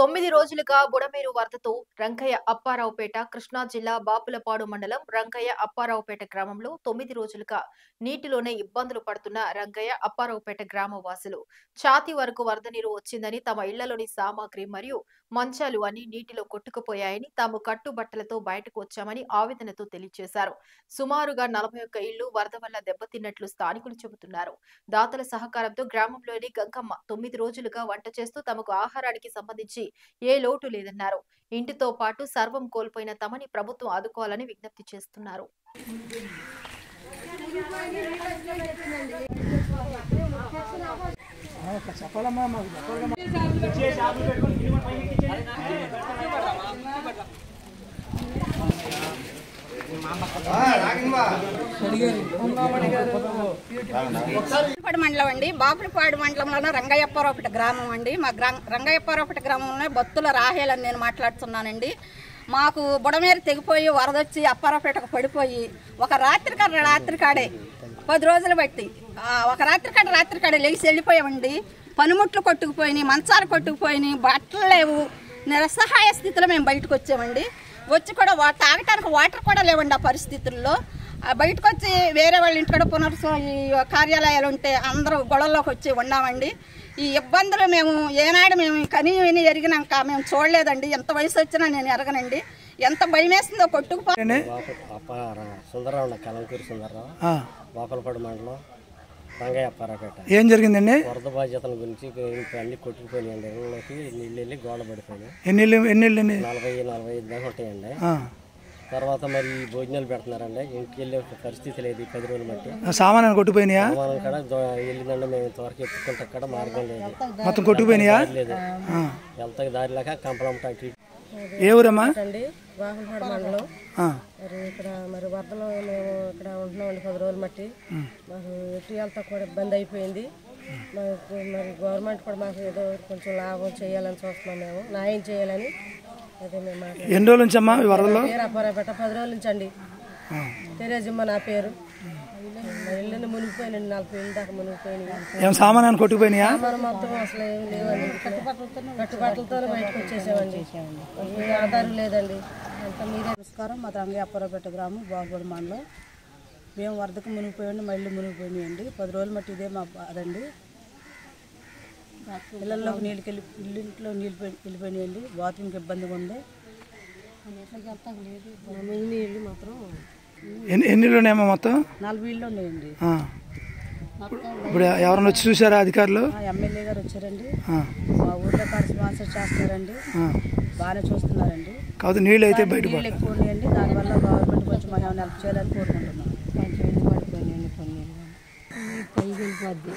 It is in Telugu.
9 రోజులుగా బుడమేరు వరదతో రంగయ్య అప్పారావుపేట కృష్ణా జిల్లా బాపులపాడు మండలం రంగయ్య అప్పారావుపేట గ్రామంలో 9 రోజులుగా నీటిలోనే ఇబ్బందులు పడుతున్న రంగయ్య అప్పారావుపేట గ్రామ వాసులు ఛాతీ వరకు వరద నీరు వచ్చిందని తమ ఇళ్లలోని సామాగ్రి మరియు మంచాలు అన్ని నీటిలో కొట్టుకుపోయాయని తాము కట్టుబట్టలతో బయటకు వచ్చామని ఆవేదనతో తెలియజేశారు. సుమారుగా 41 ఇళ్లు వరద వల్ల దెబ్బతిన్నట్లు స్థానికులు చెబుతున్నారు. దాతల సహకారంతో గ్రామంలోని గంగమ్మ 9 రోజులుగా వంట చేస్తూ తమకు ఆహారానికి సంబంధించి ఏ లోటు లేదన్నారు. ఇంటితో పాటు సర్వం కోల్పోయిన తమని ప్రభుత్వం ఆదుకోవాలని విజ్ఞప్తి చేస్తున్నారు. మండలం అండి. బాపులపాడు మండలంలో రంగయ్య అప్పారావుపేట గ్రామం అండి. మా రంగయ్య అప్పారావుపేట గ్రామంలో బత్తుల రాహేలని నేను మాట్లాడుతున్నానండి. మాకు బుడమేరు తెగిపోయి వరదొచ్చి అప్పారావుపేటకు పడిపోయి ఒక రాత్రి కాడే 10 రోజులు బట్టి ఒక రాత్రి కాడే లెగిసి వెళ్ళిపోయామండి. పనిముట్లు కొట్టుకుపోయినాయి, మంచాలు కొట్టుకుపోయినాయి, బట్టలు లేవు. నిరసహాయ స్థితిలో మేము బయటకు వచ్చామండి. వచ్చి కూడా తాగటానికి వాటర్ కూడా లేవండి. ఆ పరిస్థితుల్లో బయటకు వచ్చి వేరే వాళ్ళ ఇంటికాడ కార్యాలయాలు ఉంటే అందరూ గొడవల్లోకి వచ్చి ఉన్నామండి. ఈ ఇబ్బందులు మేము కనీ విని ఎరిగినాక మేము చూడలేదండి. ఎంత వయసు వచ్చినా నేను ఎరగనండి. ఎంత భయం వేస్తుందో కొట్టుకుపోయి సుందరరావు కలంకూరి సుందరరావు బాపులపాడు మండలం రంగయ్య అప్పారావుపేట. ఏం జరిగిందండి? వరద బాధ్యతల గురించి అన్ని కొట్టుకుపోయినాయండి. ఇళ్ళలోకి నీళ్ళు వెళ్ళి గోడ పడిపోయినాయి. ఎన్ని 45 దాకా ఉంటాయండి. తర్వాత మరి భోజనాలు పెడుతున్నారండి. ఇంటికి వెళ్ళే పరిస్థితి లేదు. 10 రోజులు బట్టి సామాన్ కొట్టుకుపోయినాయా? సామాన్ కూడా వెళ్ళిందండి. మేము ఇంతవరకు ఎత్తుకుంటే అక్కడ మార్గం లేదు. మొత్తం కొట్టుకుపోయినాయా? లేదు, వెళ్తా దారి లేక కంపలంట. ఏ ఊరమ్మా? బాపులపాడు మండలం. మరి ఇక్కడ మరి వరదలో మేము ఇక్కడ ఉంటున్నామండి 10 రోజులు మట్టి. మాకు ఎటు వెళ్తా కూడా ఇబ్బంది అయిపోయింది. మాకు మరి గవర్నమెంట్ కూడా మాకు ఏదో కొంచెం లాభం చేయాలని చూస్తున్నాం. మేము న్యాయం చేయాలని అదే మేము ఎన్ని రోజుల నుంచి అమ్మా వరదలో? అప్పారావుపేట 10 రోజుల నుంచి అండి. తెరేజమ్మ నా పేరు. ఇళ్ళని మునిగిపోయినండి. 40 ఇళ్ళు దాకా మునిగిపోయినాయి. సామాన్ కొట్టుకుపోయినాయా? సామాను మొత్తం అసలు ఏమి లేవండి. కట్టుబట్టలతో బయటకు వచ్చేసామండి. ఆధారం లేదండి. అంతా మీరే. నమస్కారం. మా రంగయ్య అప్పారావుపేట గ్రామం బాపులపాడు మండలం. మేము వరదకు మునిగిపోయండి, మళ్ళీ మునిగిపోయినాయండి. 10 రోజులు మట్టి ఇదే మా బాధండి. ఇళ్ళల్లోకి ఇంట్లో నీళ్ళు వెళ్ళిపోయినాయండి. బాత్రూమ్కి ఇబ్బందిగా ఉంది. నీళ్ళు మాత్రం ఎన్ని ఇళ్ళు ఉన్నాయమ్మా? మొత్తం 40 ఇళ్ళు ఉన్నాయండి. ఇప్పుడు ఎవరైనా వచ్చి చూసారా అధికారులు? ఎమ్మెల్యే గారు వచ్చారండి. మా ఊర్లో కాడ స్పాన్సర్ చేస్తున్నారండి. బాగానే చూస్తున్నారండి. కాదు నీళ్ళు అయితే బయట ఎక్కువ ఉన్నాయండి. దానివల్ల గవర్నమెంట్ కొంచెం మనం ఏమైనా హెల్ప్ చేయాలని కోరుకుంటున్నాం. పడిపోయినాయండి కొన్ని. పైకి వెళ్ళిపోద్ది.